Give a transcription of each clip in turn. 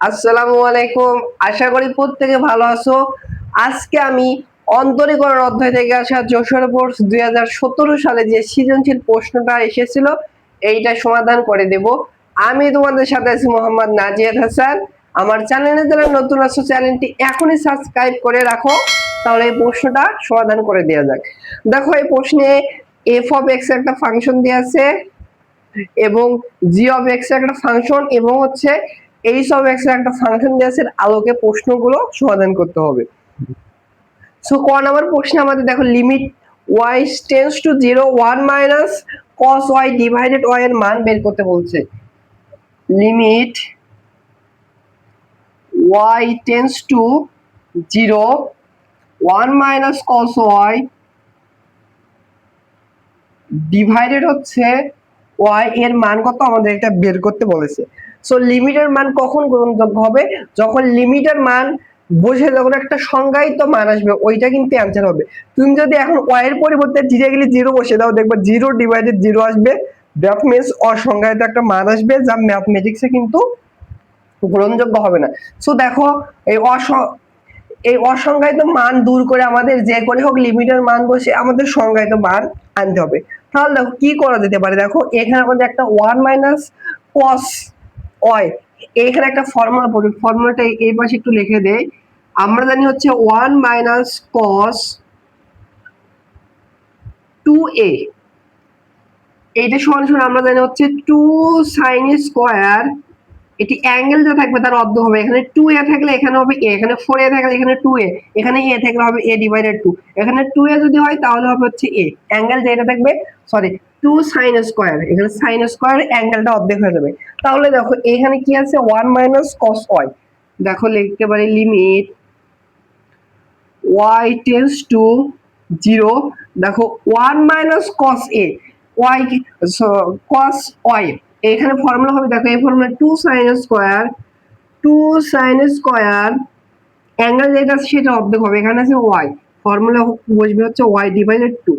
আসসালামু আলাইকুম। আশা করি প্রত্যেকে ভালো আছো। আজকে আমি অন্তরীকরণ অধ্যায় থেকে আসা যশোর বোর্ড 2017 সালে যে সৃজনশীল প্রশ্নটা এসেছিল এইটা সমাধান করে দেব। আমি তোমাদের সাথে আছি মোহাম্মদ নাজিয়াদ হাসান। আমার চ্যানেলে যারা নতুন আছো চ্যানেলটি এখনই সাবস্ক্রাইব করে রাখো, তাহলে এই প্রশ্নটা সমাধান করে দেওয়া যাক। দেখো এই প্রশ্নে এফ অফ এক্স একটা ফাংশন দেওয়া আছে এবং জি অফ এক্স একটা ফাংশন এবং হচ্ছে এইচ অফ এক্স একটা ফাংশন দেওয়া আছে, আলোকে প্রশ্নগুলো সমাধান করতে হবে। সো ক নাম্বার প্রশ্নে আমাদের দেখো limit y tends to 0 1 minus cos y divided y এর মান বের করতে বলছে। Limit y tends to 0 1 minus cos y divided হচ্ছে y এর মান কত আমাদের এটা বের করতে বলেছে। সো লিমিটের মান কখন গ্রহণযোগ্য হবে? যখন লিমিটের মান বসে যখন একটা সংজ্ঞায়িত মান আসবে ওইটা কিন্তু অ্যান্সার হবে। তুমি যদি এখন y এর পরিবর্তে ডিরেক্টলি 0 বসে দাও, দেখবে 0 ডিভাইডেড 0 আসবে, দ্যাট মিন্স অসংজ্ঞায়িত একটা মান আসবে যা ম্যাথমেটিক্সে কিন্তু গ্রহণযোগ্য হবে না। সো দেখো এই অসংজ্ঞায়িত মান দূর করে আমাদের যে করে হোক লিমিটের মান বসে আমাদের সংজ্ঞায়িত মান আনতে হবে। তাহলে দেখো কি করা যেতে পারে, দেখো এখানে আমাদের একটা 1 মাইনাস cos y, এখানে একটা ফর্মুলা পড়ি, ফর্মুলাটা এই পাশে একটু লিখে দেই। আমরা জানি হচ্ছে 1 মাইনাস cos 2a, এইটা সমান সমান আমরা জানি হচ্ছে 2 sin স্কয়ার, এটি অ্যাঙ্গেল যা থাকবে তার অর্ধ হবে। এখানে 2a থাকলে এখানে হবে a, এখানে 4a থাকলে এখানে 2a, এখানে a থাকলে হবে a ডিভাইডেড 2, এখানে 2a যদি হয় তাহলে হবে হচ্ছে a, অ্যাঙ্গেল যেটা থাকবে সরি 2 sin স্কয়ার, এখানে sin স্কয়ার অ্যাঙ্গেলটা অর্ধেক হয়ে যাবে। তাহলে দেখো এখানে কি আছে 1 মাইনাস cos y, দেখো লিখতে পারি লিমিট y টেন্ডস টু 0, দেখো 1 minus cos a, y cos y, এখানে ফর্মুলা হবে, দেখো এই formula 2 sin square, 2 sin square angle যেটা আছে সেটা অর্ধেক হবে, এখানে আছে y, ফর্মুলা বসবে হচ্ছে y ডিভাইডেড 2,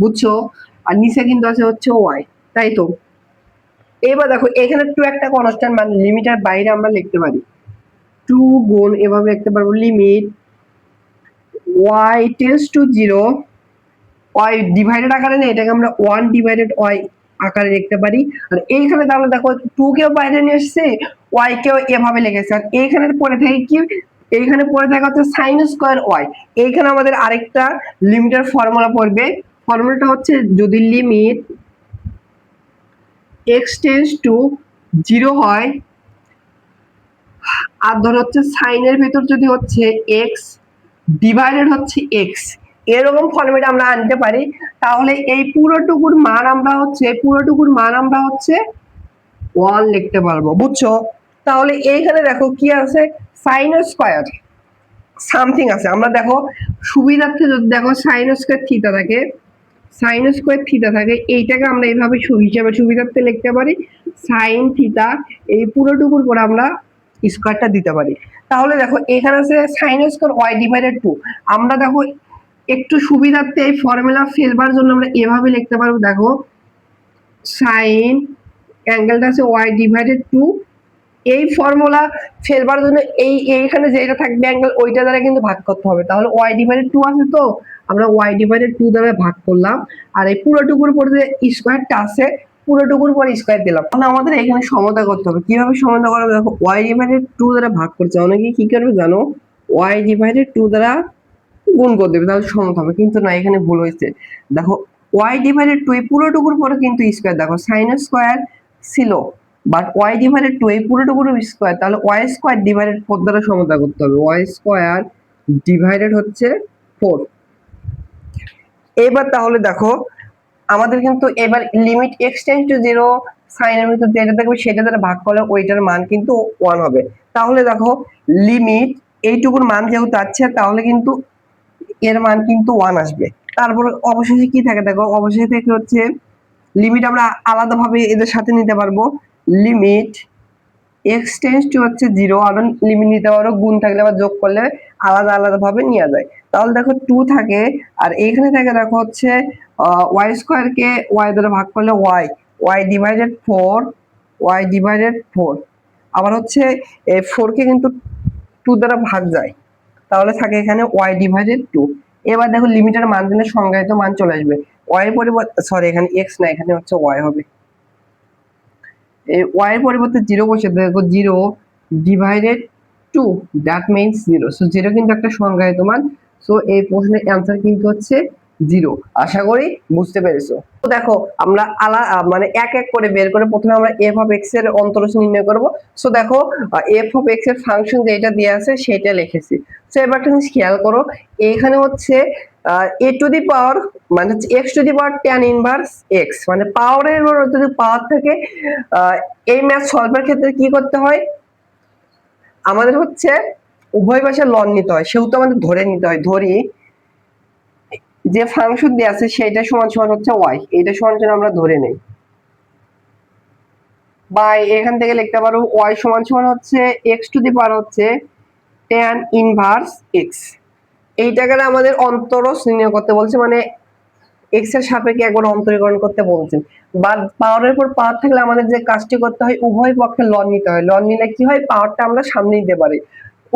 বুঝছো? আর নিচে কিন্তু আছে হচ্ছে y, তাই তো? এবার দেখো এখানে 2 একটা কনস্ট্যান্ট মানে লিমিটের বাইরে আমরা লিখতে পারি 2 গুণ এভাবে লিখতে পারবো limit y tends to 0, y divided আকারে নেই, এটাকে আমরা 1 ডিভাইডেড y আকারে লিখতে পারি। আর এইখানে তাহলে দেখো 2 কেও বাইরে নিয়ে এসেছে, y কেও এভাবে লিখেছে, আর এইখানে পড়ে থাকে কি, এইখানে পড়ে থাকে হচ্ছে sin স্কয়ার y। এইখানে আমাদের আরেকটা লিমিটের ফর্মুলা পড়বে, ফর্মুলাটা হচ্ছে যদি লিমিট x টেন্ডস টু 0 হয় আর ধর হচ্ছে সাইনের ভেতর যদি হচ্ছে x ডিভাইডেড হচ্ছে x, এরকম ফর্মেটে আমরা আনতে পারি, তাহলে এই পুরোটুকুর মান আমরা হচ্ছে 1 লিখতে পারবো, বুঝছো? তাহলে এইখানে দেখো কি আছে sin স্কয়ার সামথিং আছে, আমরা দেখো সুবিধার্থে যদি দেখো sin স্কয়ার থিটা থাকে, sin স্কয়ার থিটা থাকে, এইটাকে আমরা এইভাবে হিসাবে সুবিধার্থে লিখতে পারি sin থিটা, এই পুরোটুকুর পর আমরা স্কয়ারটা দিতে পারি। তাহলে দেখো এখানে আছে sin স্কয়ার y ডিভাইডেড 2, আমরা দেখো একটু সুবিধার্থে এই ফর্মুলা ফেলবার জন্য আমরা এভাবে লিখতে পারবো, দেখো sin অ্যাঙ্গেলটা আছে y ডিভাইডেড 2, এই ফর্মুলা ফেলবার জন্য এইখানে যেটা থাকবে অ্যাঙ্গেল ওইটা দ্বারা কিন্তু ভাগ করতে হবে। তাহলে y ডিভাইডেড 2 আছে, তো আমরা y ডিভাইডেড 2 দ্বারা ভাগ করলাম, আর এই পুরোটুকুর উপর যে স্কয়ারটা আছে পুরোটুকুর উপর স্কয়ার দিলাম। তাহলে আমাদের এখানে সমতা করতে হবে, কিভাবে সমতা করা হবে, দেখো y ডিভাইডেড 2 দ্বারা ভাগ করছে, অনেকে কি করবে জানো, y ডিভাইডেড 2 দ্বারা গুণ করে দেবে তাহলে সমতা হবে, কিন্তু না এখানে ভুল হয়েছে। দেখো y ডিভাইডেড 2 এই পুরোটুকুর পরে কিন্তু স্কয়ার, দেখো sin স্কয়ার ছিল বাট y ডিভাইডেড 2 এই পুরোটুকুর স্কয়ার, তাহলে y স্কয়ার ডিভাইডেড 4 দ্বারা সমতা করতে হবে, y স্কয়ার ডিভাইডেড হচ্ছে 4। এবার তাহলে দেখো আমাদের কিন্তু এবার limit x tends to 0 sin এর ভিতর যেটা থাকবে সেটা দ্বারা ভাগ করলে ওইটার মান কিন্তু 1 হবে। তাহলে দেখো লিমিট এইটুকুর মান যেহেতু আছে তাহলে কিন্তু এর মান কিন্তু 1 আসবে। তারপর অবশেষে কি থাকে, দেখো অবশেষে থেকে হচ্ছে লিমিট আমরা আলাদাভাবে এদের সাথে নিতে পারবো, লিমিট x টেন্ডস টু হচ্ছে 0, আর লিমিট নিতে পারো গুণ থাকলে আবার যোগ করলে আলাদা ভাবে নেওয়া যায়। তাহলে দেখো 2 থাকে, আর এইখানে থাকে দেখো হচ্ছে y স্কয়ার কে y দ্বারা ভাগ করলে y ডিভাইডেড 4, আবার হচ্ছে 4 কে কিন্তু 2 দ্বারা ভাগ যায়, তাহলে থাকে এখানে y ডিভাইডেড 2। এবার দেখো লিমিটের মান দিলে সংজ্ঞায়িত মান চলে আসবে। y এর পরিবর্তে, সরি এখানে x না, এখানে হচ্ছে y হবে। এই y এর পরিবর্তে 0 বসে দেখো 0 ডিভাইডেড 2, দ্যাট মিন্স 0। সো 0 কিন্তু একটা সংজ্ঞায়িত মান। সো এই প্রশ্নের অ্যান্সার কিন্তু হচ্ছে 0। আশা করি বুঝতে পেরেছো। তো দেখো আমরা মানে এক এক করে বের করে প্রথমে আমরা f অফ x এর অন্তরজ নির্ণয় করব। সো দেখো f অফ x এর ফাংশন যেটা দেয়া আছে সেটা লিখেছি। সো এবার তুমি খেয়াল করো, এখানে হচ্ছে a টু দি পাওয়ার মানে x two the power tan inverse x, মানে পাওয়ারের যদি পাওয়ার থাকে এই ম্যাথ সলভের ক্ষেত্রে কি করতে হয়, আমাদের হচ্ছে উভয় পাশে লন নিতে হয়, সেহেতু আমাদের ধরে নিতে হয়। ধরি যে ফাংশন দেয়া আছে সেটা সমান সমান হচ্ছে y, এটা সমান সমান আমরা ধরে নেই, বা এখান থেকে লিখতে পারো y সমান সমান হচ্ছে x টু দি পাওয়ার হচ্ছে tan ইনভার্স x। এইটাকে আমাদের অন্তরজ নির্ণয় করতে বলছে, মানে x এর সাপেক্ষে একবার অন্তরীকরণ করতে বলছেন। বা পাওয়ারের পর পাওয়ার থাকলে আমাদের যে কাজটি করতে হয় উভয় পক্ষে লন নিতে হয়। লন নিলে কি হয়, পাওয়ারটা আমরা সামনে নিতে পারি।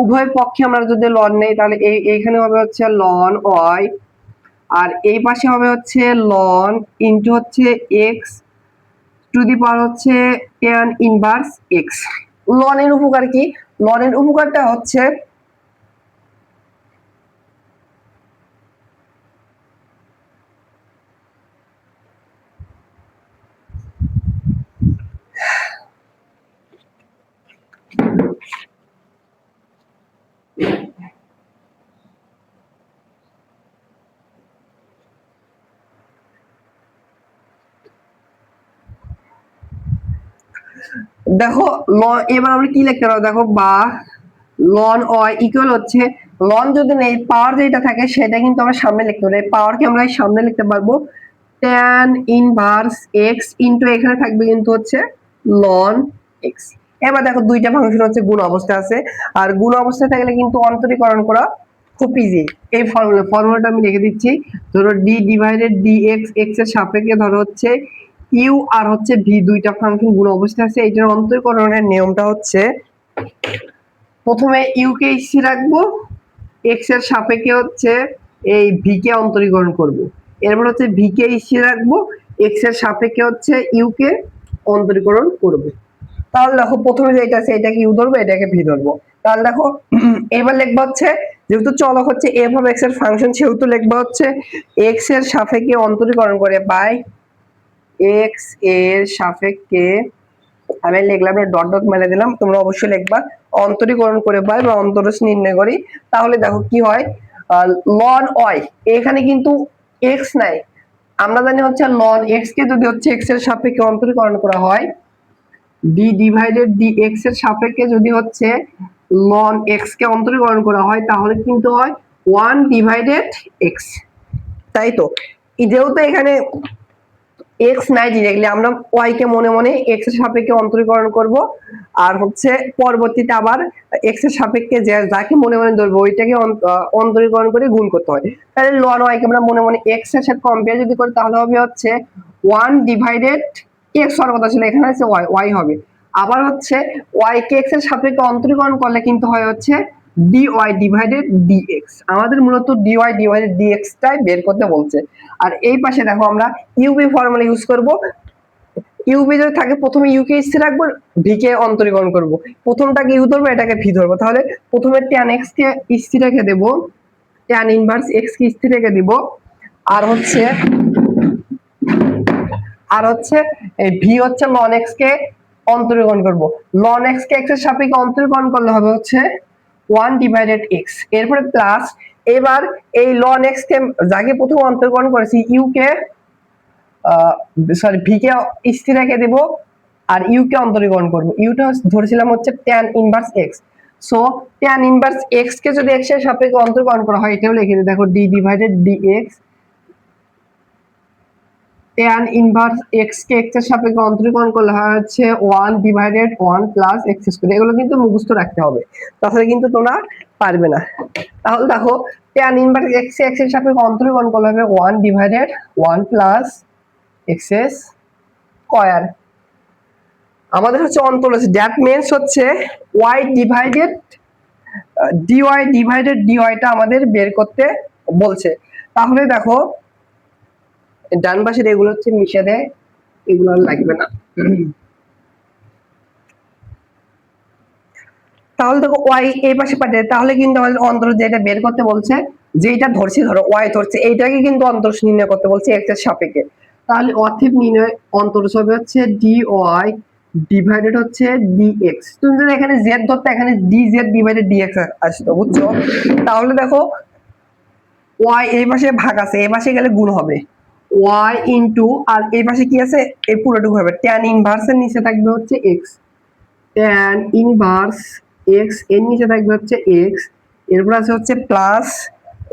উভয় পক্ষে আমরা যদি লন নেই তাহলে এইখানে হবে হচ্ছে লন y, আর এই পাশে হবে হচ্ছে লন ইনটু হচ্ছে x টু দি পাওয়ার হচ্ছে tan ইনভার্স x। লনের উপকার কি, লনের উপকারটা হচ্ছে দেখো এবার আমরা কি লিখতে পারবো, দেখো বা লন y ইকুয়াল হচ্ছে লন যদি নেই পাওয়ার যেটা থাকে সেটা কিন্তু আমরা সামনে লিখতে পারি, পাওয়ারকে আমরা সামনে লিখতে পারবো tan ইনভার্স x ইনটু এখানে থাকবে কিন্তু হচ্ছে লন x। এবার দেখো দুইটা ফাংশন হচ্ছে গুণ অবস্থায় আছে, আর গুণ অবস্থায় থাকলে কিন্তু অন্তরীকরণ করা খুব ইজি। এই ফর্মুলাটা আমি লিখে দিচ্ছি। ধরো d ডিভাইডেড dx, x এর সাপেক্ষে ধরো হচ্ছে u আর হচ্ছে v, দুইটা ফাংশন গুণ অবস্থায় আছে। এইটার অন্তরীকরণের নিয়মটা হচ্ছে প্রথমে u কে স্থির রাখবো, x এর সাপেক্ষে হচ্ছে এই v কে অন্তরীকরণ করব। এরপর হচ্ছে v কে স্থির রাখবো, x এর সাপেক্ষে হচ্ছে u কে অন্তরীকরণ করব। তাহলে দেখো প্রথমে যেটা আছে এটাকে u ধরবো, এটাকে v ধরবো। তাহলে দেখো এবার লিখবো হচ্ছে যেহেতু চলক হচ্ছে f অফ x এর ফাংশন, সেহেতু লিখবো হচ্ছে x এর সাপেক্ষে অন্তরীকরণ করে বাই x এর সাপেক্ষে, আমি লিখলাম ডট ডট মেরে দিলাম, তোমরা অবশ্যই লিখবা অন্তরীকরণ করে পাই বা অন্তরজ নির্ণয় করি। তাহলে দেখো কি হয়, লন y এখানে কিন্তু x নাই, আমরা জানি হচ্ছে লন x কে যদি হচ্ছে x এর সাপেক্ষে অন্তরীকরণ করা হয়, d ডিভাইডেড dx এর সাপেক্ষে যদি হচ্ছে লন x কে অন্তরীকরণ করা হয় তাহলে কিন্তু হয় 1 ডিভাইডেড x, তাই তো। যেহেতু এখানে x নাই ডিরেক্টলি, আমরা y কে মনে মনে x এর সাপেক্ষে অন্তরীকরণ করব, আর হচ্ছে পরবর্তীতে আবার x এর সাপেক্ষে যাকে মনে মনে ধরবো ওইটাকে অন্তরীকরণ করে গুণ করতে হয়। তাহলে লন y কে আমরা মনে মনে x এর সাথে কম্পেয়ার যদি করি তাহলে হবে হচ্ছে 1 ডিভাইডেড x হওয়ার কথা ছিল, এখানে আছে y হবে। আবার হচ্ছে y কে x এর সাপেক্ষে অন্তরীকরণ করলে কিন্তু হয় হচ্ছে dy ডিভাইডেড dx। আমাদের মূলত dy ডিভাইডেড dx টাই বের করতে বলছে। আর এই পাশে দেখো আমরা ইউভি ফর্মুলা ইউজ করব। ইউভি যদি থাকে প্রথমে ইউ কে স্থির রাখবো, ভি কে অন্তরীকরণ করব। প্রথমটাকে ইউ ধরবো, এটাকে ভি ধরবো। তাহলে প্রথমে tan x কে স্থির রেখে দেব, tan ইনভার্স x কে স্থির রেখে দিব, আর হচ্ছে এই ভি হচ্ছে ln x কে অন্তরীকরণ করব। ln x কে x এর সাপেক্ষে অন্তরীকরণ করলে হবে হচ্ছে 1 ডিভাইডেড x, এরপরে প্লাস এবার এই ln x কে যাকে প্রথম অন্তরীকরণ করেছি ইউ কে সরি ভি কে স্থির রেখে দেব, আর ইউ কে অন্তরীকরণ করব। ইউটা ধরেছিলাম হচ্ছে tan inverse x। So tan inverse x কে যদি x এর সাপেক্ষে অন্তরীকরণ করা হয় এটাও লিখে দিই, দেখো d divided dx, tan inverse x কে x এর সাপেক্ষে অন্তরীকরণ করলে হয় হচ্ছে 1 ডিভাইডেড 1 প্লাস x স্কয়ার। এগুলো কিন্তু মুখস্থ রাখতে হবে, তাহলে কিন্তু তোমরা পারবে না। তাহলে দেখো tan ইনভার্স x কে x এর সাপেক্ষে অন্তরীকরণ করলে হবে 1 ডিভাইডেড 1 প্লাস x স্কয়ার। আমাদের হচ্ছে অন্তরজ, দ্যাট মিন্স হচ্ছে ওয়াই ডিভাইডেড ডিওয়াই ডিভাইডেড ডিওয়াইটা আমাদের বের করতে বলছে। তাহলে দেখো ডান পাশের এগুলো হচ্ছে মিশে দেয়, এগুলো আর লাগবে না। তাহলে দেখো ওয়াই এই পাশে পাঠিয়ে, তাহলে কিন্তু আমাদের অন্তরজ যেটা বের করতে বলছে, যেটা ধরছি ধরো ওয়াই ধরছে, এইটাকে কিন্তু অন্তরজ নির্ণয় করতে বলছে এক্স এর সাপেক্ষে। তাহলে অতএব নির্ণয় অন্তরজ হবে হচ্ছে ডি ওয়াই ডিভাইডেড হচ্ছে ডিএক্স। তুমি যদি এখানে জেড ধরতে, এখানে ডি জেড ডিভাইডেড ডিএক্স আসতো, বুঝছো? তাহলে দেখো ওয়াই এই পাশে ভাগ আছে, এই পাশে গেলে গুণ হবে ওয়াই ইন্টু, আর এই পাশে কি আছে, এই পুরোটুকু হবে ট্যান ইনভার্সের নিচে থাকবে হচ্ছে এক্স, ট্যান ইনভার্স এক্স এর নিচে থাকবে হচ্ছে এক্স, এরপর আছে হচ্ছে প্লাস,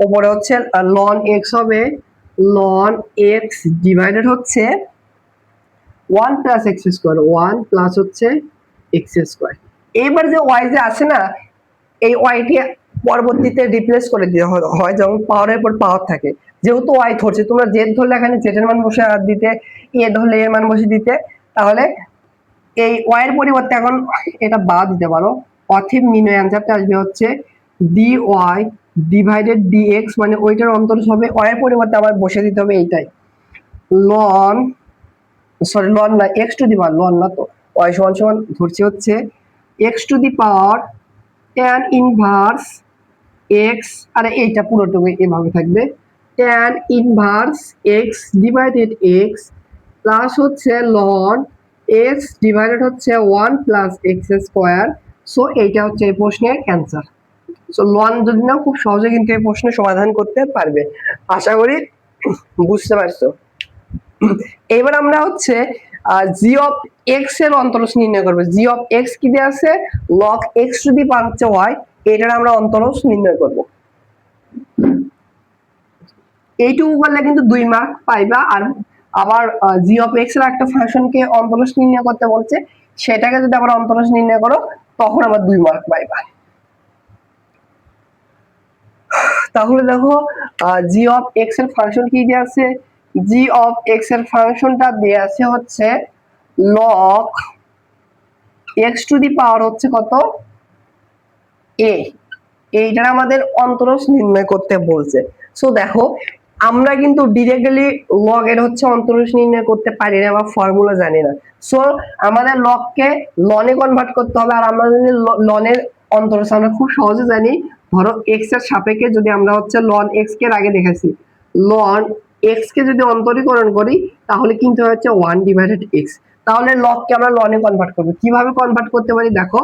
ওপরে হচ্ছে লন এক্স হবে, লন এক্স ডিভাইডেড হচ্ছে 1 প্লাস এক্স স্কোয়ার, 1 প্লাস হচ্ছে এক্স স্কোয়ার। এবার যে ওয়াই যে আছে না, এই ওয়াইটি পরবর্তীতে রিপ্লেস করে দিতে হয় যখন পাওয়ারের পর পাওয়ার থাকে। যেহেতু ওয়াই ধরছে, তোমরা জেড ধরলে এখানে জেড এর মান বসে দিতে, এ ধরলে এর মান বসে দিতে, তাহলে এই ওয়াই এর পরিবর্তে এখন এটা বাদ দিতে পারো। অতএব নির্ণয় অ্যান্সারটা আসবে হচ্ছে ডি ওয়াই ডিভাইডেড ডিএক্স, মানে ওইটার অন্তর হবে, ওয়াই এর পরিবর্তে আবার বসে দিতে হবে এইটাই, লন সরি লন না, এক্স টু দি পাওয়ার, লন না তো, ওয়াই সমান সমান ধরছি হচ্ছে x to the power tan inverse x, আরে এইটা পুরোটুকু এভাবে থাকবে, tan inverse x divided x plus হচ্ছে লন এক্স ডিভাইডেড হচ্ছে 1 প্লাস এক্স স্কোয়ার। সো এইটা হচ্ছে এই প্রশ্নের অ্যান্সার। সো লন যদি না, খুব সহজে কিন্তু এই প্রশ্নের সমাধান করতে পারবে, আশা করি বুঝতে পারছো। এবার আমরা হচ্ছে জি অফ এক্স এর অন্তরজ নির্ণয় করবো। জি অফ এক্স কি দিয়ে আছে, লগ এক্স টু দি পাওয়ার হচ্ছে ওয়াই, এটার আমরা অন্তরজ নির্ণয় করব। এইটুকু করলে কিন্তু 2 মার্ক পাইবা। আর আবার জি অফ এক্স এর একটা ফাংশনকে অন্তরজ নির্ণয় করতে বলছে, সেটাকে যদি আবার অন্তরজ নির্ণয় করো তখন আবার 2 মার্ক পাইবা। তাহলে দেখো জি অফ এক্স এর ফাংশন কি দিয়ে আছে, জি অফ এক্স এর ফাংশনটা দিয়ে আছে হচ্ছে লগ এক্স টু দি পাওয়ার হচ্ছে কত, এ, এইটার আমাদের অন্তরজ নির্ণয় করতে বলছে। সো দেখো আমরা কিন্তু ডিরেক্টলি লগ এর হচ্ছে অন্তরজ নির্ণয় করতে পারি না বা ফর্মুলা জানি না। সো আমাদের লগকে লনে কনভার্ট করতে হবে। আর আমরা যদি লনের অন্তরজ আমরা খুব সহজে জানি, ধরো এক্স এর সাপেক্ষে যদি আমরা হচ্ছে লন এক্স কে আগে দেখেছি, লন এক্স কে যদি অন্তরীকরণ করি তাহলে কিন্তু হচ্ছে 1 ডিভাইডেড এক্স। তাহলে লগকে আমরা লনে কনভার্ট করব, কিভাবে কনভার্ট করতে পারি দেখো,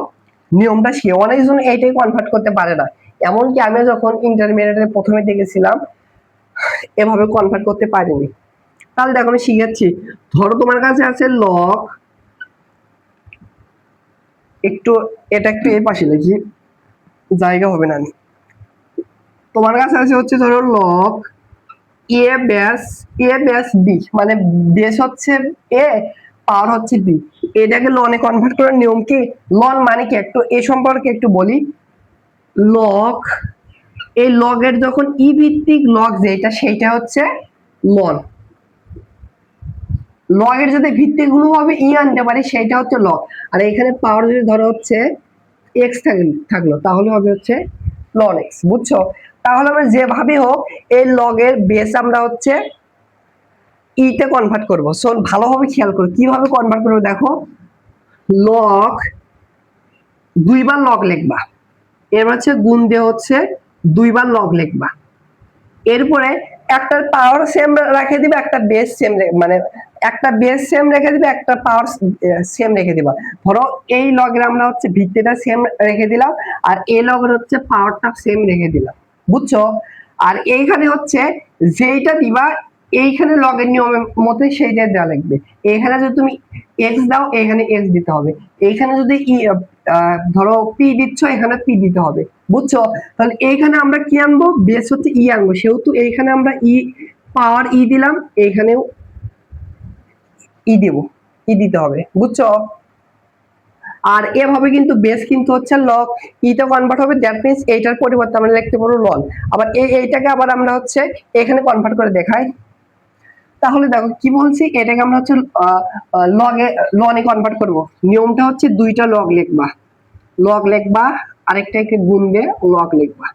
নিয়মটা সে অনেকজন এইটাই কনভার্ট করতে পারে না। এমনকি আমি যখন ইন্টারমিডিয়েটে প্রথমে দেখেছিলাম এভাবে কনভার্ট করতে পারিনি। তাহলে দেখো আমি শিখাচ্ছি। ধরো তোমার কাছে আছে লগ, একটু এটা একটু এই পাশে লিখি, জায়গা হবে না। তোমার কাছে আছে হচ্ছে ধরো লগ এ ব্যাস বি, মানে বেস হচ্ছে এ, পাওয়ার হচ্ছে বি। এটাকে লনে কনভার্ট করার নিয়ম কি, লন মানে কি একটু এ সম্পর্কে একটু বলি। লগ, এই লগের যখন ই ভিত্তিক লগ যেটা, সেইটা হচ্ছে লন। লগের যদি ভিত্তিক গুণ ভাবে ই আনতে পারি সেইটা হচ্ছে লগ। আর এখানে পাওয়ার যদি ধরো হচ্ছে এক্স থাকলো তাহলে হবে হচ্ছে লন এক্স, বুঝছো? তাহলে আমরা যেভাবে হোক এই লগের বেস আমরা হচ্ছে ইতে কনভার্ট করব। সো ভালোভাবে খেয়াল করো কিভাবে কনভার্ট করবো। দেখো লগ, দুইবার লগ লিখবা, এর হচ্ছে গুণ দিয়ে হচ্ছে দুইবার লগ লিখবা, এরপরে একটা পাওয়ার সেম রেখে দিবে, একটা বেস সেম, মানে একটা বেস সেম রেখে দিবে, একটা পাওয়ার সেম রেখে দিবা। ধরো এই লগের আমরা হচ্ছে ভিত্তিটা সেম রেখে দিলাম, আর এই লগের হচ্ছে পাওয়ারটা সেম রেখে দিলাম, বুঝছো? আর এইখানে হচ্ছে যেইটা দিবা এইখানে লগের নিয়মের মতে সেইটা দেওয়া লাগবে। এখানে যদি তুমি এক্স দাও এখানে এক্স দিতে হবে, এইখানে যদি ধরো পি দিচ্ছ এখানে পি দিতে হবে, বুঝছো? তাহলে এইখানে আমরা কি আনবো, বেস হচ্ছে ই আনবো, সেহেতু এইখানে আমরা ই পাওয়ার ই দিলাম, এইখানেও ই দেব, ই দিতে হবে, বুঝছো? আর এভাবে কিন্তু বেস কিন্তু হচ্ছে লগ ইতে কনভার্ট হবে, দ্যাট মিন্স এইটার পরিবর্তে আমরা লিখতে পারবো লন। আবার এইটাকে আবার আমরা হচ্ছে এখানে কনভার্ট করে দেখাই। তাহলে দেখো কি বলছি, এটাকে আমরা হচ্ছে লনে কনভার্ট করব। নিয়মটা হচ্ছে দুইটা লগ লিখবা, আরেকটাকে গুণ দিয়ে লগ লিখবা।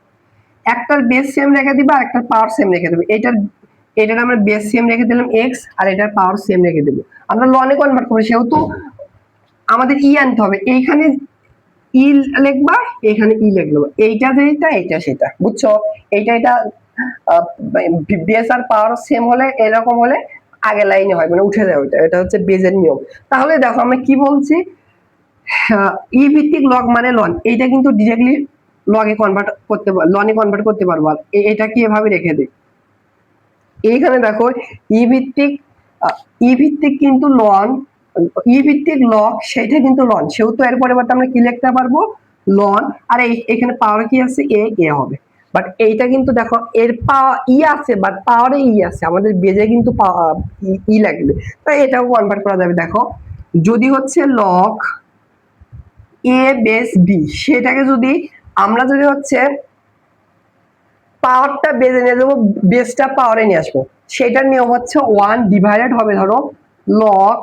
একটার বেস সেম রেখে দিবা, আরেকটার পাওয়ার সেম রেখে দেবে। এটার আমরা বেস সেম রেখে দিলাম এক্স, আর এটার পাওয়ার সেম রেখে দেবো। আমরা লনে কনভার্ট করবো, সেহেতু আমাদের আনতে হবে। এইখানে ই লিখবা, এখানে লিখবো, এইটা যেটা এইটা সেটা, বুঝছো? এটা বেস আর পাওয়ার সেম হলে, এরকম হলে আগে লাইনে হয়, মানে উঠে যায় ওইটা। এটা হচ্ছে বেজের নিয়ম। তাহলে দেখো আমরা কি বলছি, ই ভিত্তিক লগ মানে লন, এইটা কিন্তু ডিরেক্টলি লনে কনভার্ট করতে পারবো। আর এটা কি এভাবে রেখে দিই, এইখানে দেখো ই ভিত্তিক কিন্তু লন, ই ভিত্তিক লগ সেটা কিন্তু লন, সেহেতু এর পরিবর্তে আমরা কি লিখতে পারবো, লন। আর এখানে পাওয়ার কি আছে, এ হবে। বাট এইটা কিন্তু দেখো এর আছে, বাট পাওয়ারে আছে, আমাদের বেজে কিন্তু লাগবে, তাই এটাও কনভার্ট করা যাবে। দেখো যদি হচ্ছে লগ এ বেস বি, সেটাকে যদি আমরা হচ্ছে পাওয়ারটা বেজে নিয়ে যাবো, বেসটা পাওয়ারে নিয়ে আসবো, সেটার নিয়ম হচ্ছে 1 ডিভাইডেড হবে ধরো লগ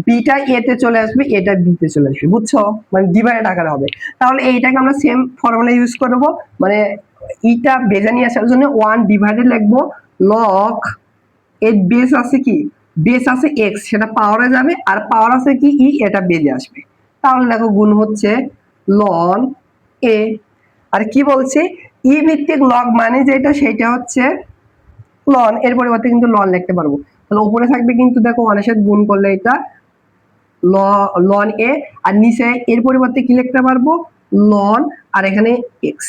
বিটা এ তে চলে আসবে, এটা বি তে চলে আসবে, বুঝছো? মানে ডিভাইডেড আকারে হবে। তাহলে এইটাকে আমরা সেম ফর্মুলা ইউজ করব, মানে ইটা বেজে নিয়ে আসার জন্য 1 ডিভাইডেড লিখবো লগ এর বেস আছে কি, বেস আছে এক্স, সেটা পাওয়ারে যাবে, আর পাওয়ার আছে কি ই, এটা বেজে আসবে। তাহলে দেখো গুণ হচ্ছে লন এ। আর কি বলছে, ই ভিত্তিক লগ মানে যেটা, সেটা হচ্ছে লন, এর পরিবর্তে কিন্তু লন লিখতে পারবো। তাহলে উপরে থাকবে কিন্তু দেখো ওয়ানের সাথে গুণ করলে এটা লন এ, আর নিচে এর পরিবর্তে কি লিখতে পারবো, লন, আর এখানে এক্স,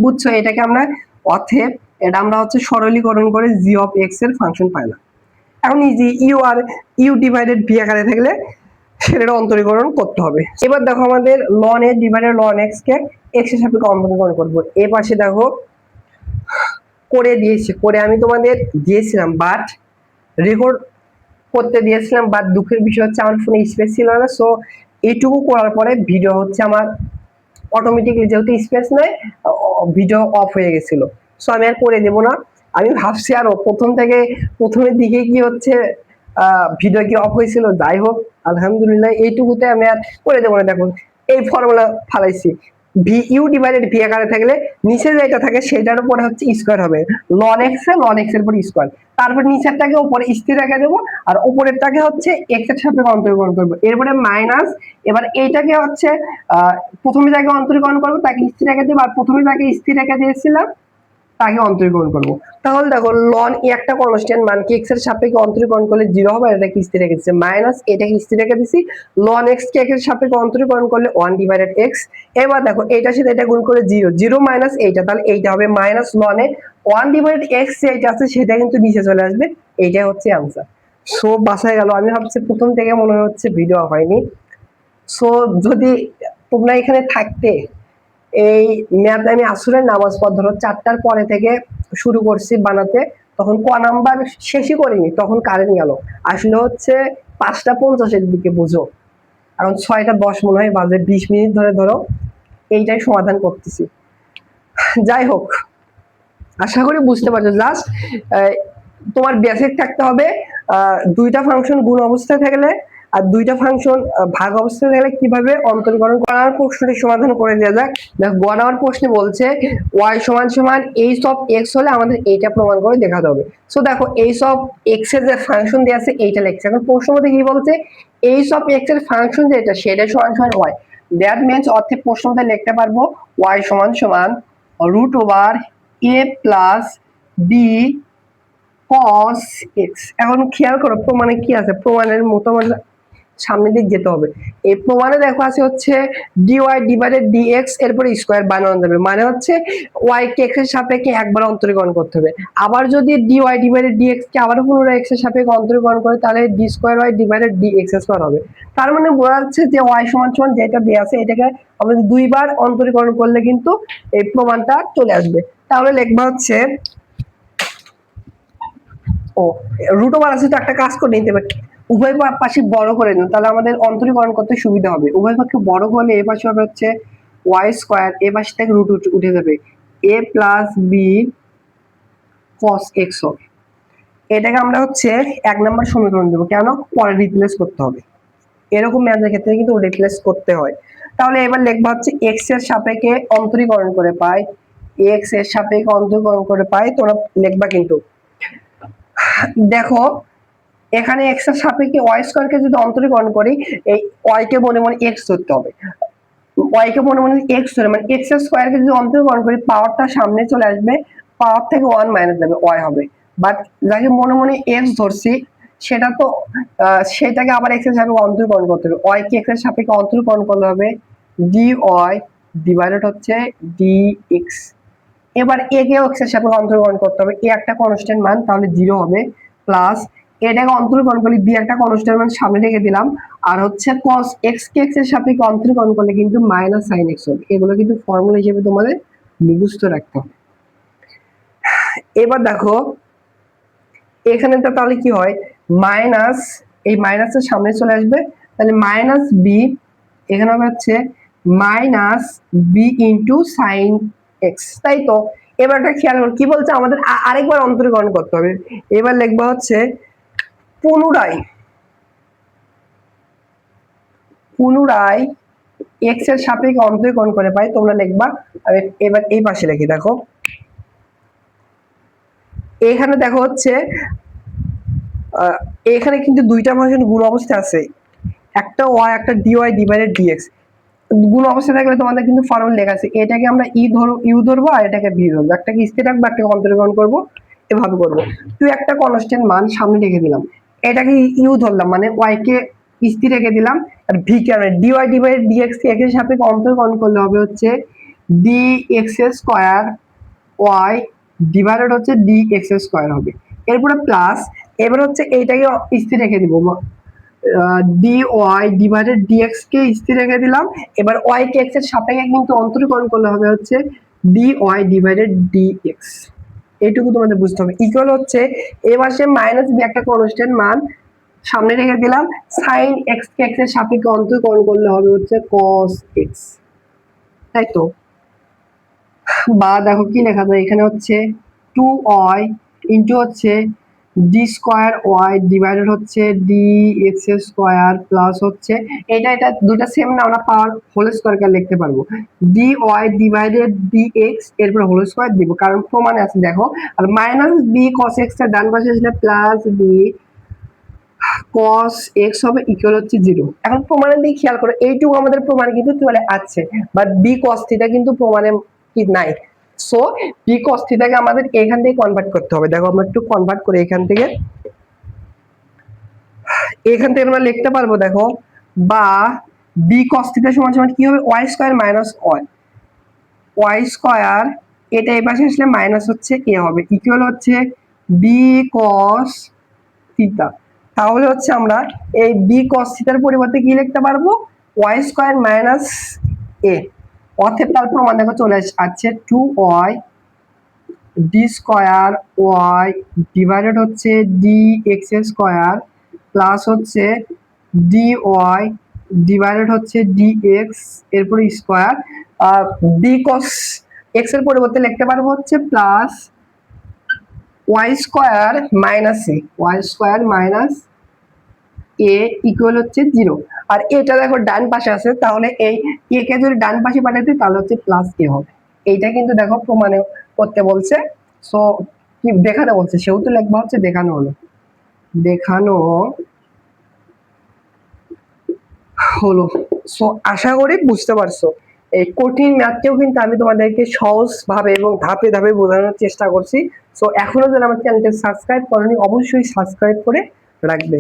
বুঝছো? এটাকে আমরা অতএব এটা আমরা হচ্ছে সরলীকরণ করে জি অফ এক্স এর ফাংশন পাইলাম। এখন ইজি, ইউ ডিভাইডেড ভি আকারে থাকলে সেটা অন্তরীকরণ করতে হবে। এবার দেখো আমাদের লন এ ডিভাইডেড লন এক্স কে এক্স এর সাপেক্ষে অন্তরীকরণ করবো। এ পাশে দেখো করে দিয়েছি, করে আমি তোমাদের দিয়েছিলাম, বাট রেকর্ড করতে দিয়েছিলাম, বাট দুঃখের বিষয় হচ্ছে আমার ফোনে স্পেস ছিল না। সো এইটুকু করার পরে ভিডিও হচ্ছে আমার অটোমেটিকলি, যেহেতু স্পেস নেই, ভিডিও অফ হয়ে গেছিল। সো আমি আর করে দেবো না। আমি ভাবছি আরো প্রথমের দিকে কি হচ্ছে ভিডিও কি অফ হয়েছিল, যাই হোক আলহামদুলিল্লাহ এইটুকুতে আমি আর করে দেবো না। দেখুন এই ফর্মুলা ফালাইছি, ভি ইউ ডিভাইডেড ভি আকারে থাকলে নিচে যেটা থাকে সেটার উপরে হচ্ছে স্কোয়ার হবে, লন এক্স এর উপর স্কোয়ার, তারপর নিচেরটাকে উপরে স্থির রেখে দেবো, আর উপরেরটাকে হচ্ছে এক্স এর সাথে অন্তরীকরণ করবো, এরপরে মাইনাস। এবার এইটাকে হচ্ছে প্রথমে যাকে অন্তরীকরণ করবো তাকে স্থির রেখে দেবো, আর প্রথমে যাকে স্থির রেখে দিয়েছিলাম তাকে অন্তরীকরণ করবো। তাহলে দেখো লন এ একটা কনস্ট্যান্ট মান কি এক্স এর সাপেক্ষে অন্তরীকরণ করলে 0 হবে, এটাকে স্থির রেখে দিচ্ছি, মাইনাস এটাকে স্থির রেখে দিচ্ছি, লন এক্স কে এক্স এর সাপেক্ষে অন্তরীকরণ করলে 1 ডিভাইডেড এক্স। এবার দেখো এটার সাথে এটা গুণ করে 0 মাইনাস এইটা, তাহলে এইটা হবে মাইনাস লন এ 1 ডিভাইডেড এক্স, যেটা আছে সেটা কিন্তু নিচে চলে আসবে। এইটাই হচ্ছে আনসার। সো বাসায় গেল। আমি ভাবছি প্রথম থেকে মনে হচ্ছে ভিডিও হয়নি। সো যদি তোমরা এখানে থাকতে, এই ম্যাথ আমি আসরের নামাজ পর ধরো 4টার পরে থেকে শুরু করছি বানাতে, তখন ক নাম্বার শেষই করিনি, তখন কারেন্ট গেল, আসলে হচ্ছে 5টা 50-এর দিকে, বুঝো এখন 6টা 10 মনে হয় বাজে, 20 মিনিট ধরে ধরো এইটাই সমাধান করতেছি। যাই হোক, আশা করি বুঝতে পারছো। জাস্ট তোমার বেসিক থাকতে হবে, দুইটা ফাংশন গুণ অবস্থায় থাকলে আর দুইটা ফাংশন ভাগ অবস্থায় থাকলে কিভাবে অন্তরীকরণ করার প্রশ্নটি সমাধান করে দেওয়া যাক। দেখো গ নাম্বার প্রশ্নে বলছে y সমান সমান এইচ অফ এক্স হলে আমাদের এইটা প্রমাণ করে দেখাতে হবে। সো দেখো এইচ অফ এক্স এর যে ফাংশন দেওয়া আছে এইটা লিখছে। এখন প্রশ্ন মধ্যে কি বলছে, এইচ অফ এক্স এর ফাংশন যেটা সেটা সমান সমান y, দ্যাট মিন্স অর্থে প্রশ্ন মধ্যে লিখতে পারবো y সমান সমান root over a plus b cos x। এখন খেয়াল করো প্রমাণে কি আছে, প্রমাণের মোটামুটি সামনের দিক যেতে হবে। এই প্রমাণে দেখো আছে হচ্ছে dy ডিভাইডেড dx এরপরে স্কয়ার বানানো যাবে, মানে হচ্ছে y কে x এর সাপেক্ষে একবার অন্তরীকরণ করতে হবে। আবার যদি dy ডিভাইডেড dx কে আবার পুনরায় x এর সাপেক্ষে অন্তরীকরণ করে তাহলে d square y divided dx square হবে। তার মানে বোঝা যাচ্ছে যে y সমান সমান যেটা দেয়া আছে এটাকে আমাদের দুইবার অন্তরীকরণ করলে কিন্তু এই প্রমাণটা চলে আসবে। তাহলে লিখবা হচ্ছে ও রুট ওভার আছে, তো একটা কাজ করে নিতে পারি, উভয় পাশে বড় করে নিন, তাহলে আমাদের অন্তরীকরণ করতে সুবিধা হবে। উভয় পক্ষে বড় করলে এ পাশে হবে হচ্ছে ওয়াই স্কোয়ার, এ পাশে থেকে রুট উঠে যাবে, এ প্লাস বি কস এক্স হবে। এটাকে আমরা হচ্ছে 1 নম্বর সমীকরণ দেবো, কেন পরে রিপ্লেস করতে হবে, এরকম ম্যাথের ক্ষেত্রে কিন্তু রিপ্লেস করতে হয়। তাহলে এবার লিখবা হচ্ছে এক্স এর সাপেক্ষে অন্তরীকরণ করে পাই, এক্স এর সাপেক্ষে অন্তরীকরণ করে পাই, তোমরা লিখবা কিন্তু দেখো এখানে এক্স এর সাপেক্ষে ওয়াই স্কয়ারকে যদি অন্তরীকরণ করি, এই ওয়াই কে মনে মনে এক্স ধরতে হবে, ওয়াই কে মনে মনে এক্স ধরে মানে এক্স এর স্কয়ারকে যদি অন্তরীকরণ করি পাওয়ারটা সামনে চলে আসবে, পাওয়ার থেকে 1 মাইনাস যাবে, ওয়াই হবে। বাট যাকে মনে মনে এক্স ধরছি সেটা তো সেটাকে আবার এক্স এর সাপেক্ষে অন্তরীকরণ করতে হবে, ওয়াই কে এক্স এর সাপেক্ষে অন্তরীকরণ করলে হবে ডি ওয়াই ডিভাইডেড হচ্ছে ডি এক্স। এবার এ কে এক্স এর সাপেক্ষে অন্তরীকরণ করতে হবে, এ একটা কনস্ট্যান্ট মান তাহলে 0 হবে, প্লাস এটাকে অন্তরীকরণ করলে বি একটা কনস্ট্যান্ট মান সামনে রেখে দিলাম, আর হচ্ছে cos x কে x এর সাপেক্ষে অন্তরীকরণ করলে কিন্তু মাইনাস sin x হবে। এগুলো কিন্তু ফর্মুলা হিসেবে তোমাদের মুখস্থ রাখতে হবে। এবার দেখো এখানে তো তাহলে কি হয়, মাইনাস এই মাইনাসের সামনে চলে আসবে, তাহলে মাইনাস বি এখানে হবে হচ্ছে minus b into sine x, তাই তো। এবার একটা খেয়াল করো কি বলছে, আমাদের আরেকবার অন্তরীকরণ করতে হবে। এবার লিখবা হচ্ছে পুনরায় এক্স এর সাপেক্ষে অন্তরীকরণ করে পাই, তোমরা লিখবা। এবার এই পাশে লিখি, দেখো এখানে দেখো হচ্ছে এখানে কিন্তু দুইটা ফাংশন গুণ অবস্থায় আছে, একটা ওয়াই একটা ডিওয়াই ডিভাইডেড ডিএক্স। গুণ অবস্থায় থাকলে তোমাদের কিন্তু ফর্মুলা লেখা আছে, এটাকে আমরা ইউ ধরবো আর এটাকে ভি ধরবো, একটাকে স্থির রাখবো একটাকে অন্তরীকরণ করবো, এভাবে করবো। তুই একটা কনস্ট্যান্ট মান সামনে রেখে দিলাম, এটাকে ইউ ধরলাম মানে ওয়াই কে স্থির রেখে দিলাম, আর ভি কে আমরা ডিওয়াই ডিভাইডেড ডিএক্স কে এর সাপেক্ষে অন্তরীকরণ করলে হবে হচ্ছে d x square y divided হচ্ছে ডি এক্স স্কয়ার হবে। এরপরে প্লাস এবার হচ্ছে এইটাকে স্থির রেখে দিব, ডি ওয়াই ডিভাইডেড ডিএক্স কে স্থির রেখে দিলাম। এবার ওয়াই কে এক্স এর সাপেক্ষে কিন্তু অন্তরীকরণ করলে হবে হচ্ছে ডি ওয়াই ডিভাইডেড ডিএক্স। এইটুকু তোমাদের বুঝতে হবে। ইকুয়াল হচ্ছে এই পাশে মাইনাস বি একটা কনস্ট্যান্ট মান সামনে রেখে দিলাম, সাইন এক্স কে এক্স এর সাপেক্ষে অন্তরীকরণ করলে হবে হচ্ছে cos x, তাই তো। বা দেখো কি লেখা যায় এখানে হচ্ছে 2y ইন্টু হচ্ছে ডি স্কয়ার ওয়াই ডিভাইডেড হচ্ছে ডি এক্স স্কয়ার প্লাস হচ্ছে এটা এটা দুটো সেম না, আমরা পাওয়ার হোল স্কয়ারকে লিখতে পারবো d y divided d x, এরপর হোল স্কয়ার দিব কারণ প্রমাণে আছে দেখো। আর মাইনাস বি cos x এর ডান পাশে আসলে প্লাস বি cos x হবে ইকুয়াল হচ্ছে 0। এখন প্রমাণের দিকে খেয়াল করো, এইটুকু আমাদের প্রমাণ কিন্তু চলে আছে, বাট বি cos থিটা কিন্তু প্রমাণে কি নাই। সো বি cos থিটাকে আমাদের এখান থেকে কনভার্ট করতে হবে। দেখো আমরা একটু কনভার্ট করে এখান থেকে আমরা লিখতে পারবো, দেখো বা বি cos থিটা সমান সমান কি হবে, y square minus y square, এটা এই পাশে আসলে মাইনাস হচ্ছে a হবে ইকুয়াল হচ্ছে বি cos থিটা। তাহলে হচ্ছে আমরা এই বি cos থিটার পরিবর্তে কি লিখতে পারবো, y স্কয়ার মাইনাস a। অতএব তার প্রমাণ দেখো চলে আসছে 2y d square y divided হচ্ছে ডি এক্স স্কয়ার প্লাস হচ্ছে ডি ওয়াই ডিভাইডেড হচ্ছে ডি এক্স এরপরে স্কয়ার, বি cos x এর পরিবর্তে লিখতে পারবো হচ্ছে plus y square minus a, y square minus a equal হচ্ছে 0। আর এটা দেখো ডান পাশে আছে, তাহলে এই এ কে যদি ডান পাশে পাঠাতে তাহলে হচ্ছে প্লাস এ হবে। এইটা কিন্তু দেখো প্রমাণে করতে বলছে, সো কি দেখানো বলছে সেহেতু লিখবা হচ্ছে দেখানো হলো। সো আশা করি বুঝতে পারছো। এই কঠিন ম্যাথকেও কিন্তু আমি তোমাদেরকে সহজ ভাবে এবং ধাপে ধাপে বোঝানোর চেষ্টা করছি। সো এখনো যারা আমার চ্যানেলটা সাবস্ক্রাইব করোনি অবশ্যই সাবস্ক্রাইব করে রাখবে।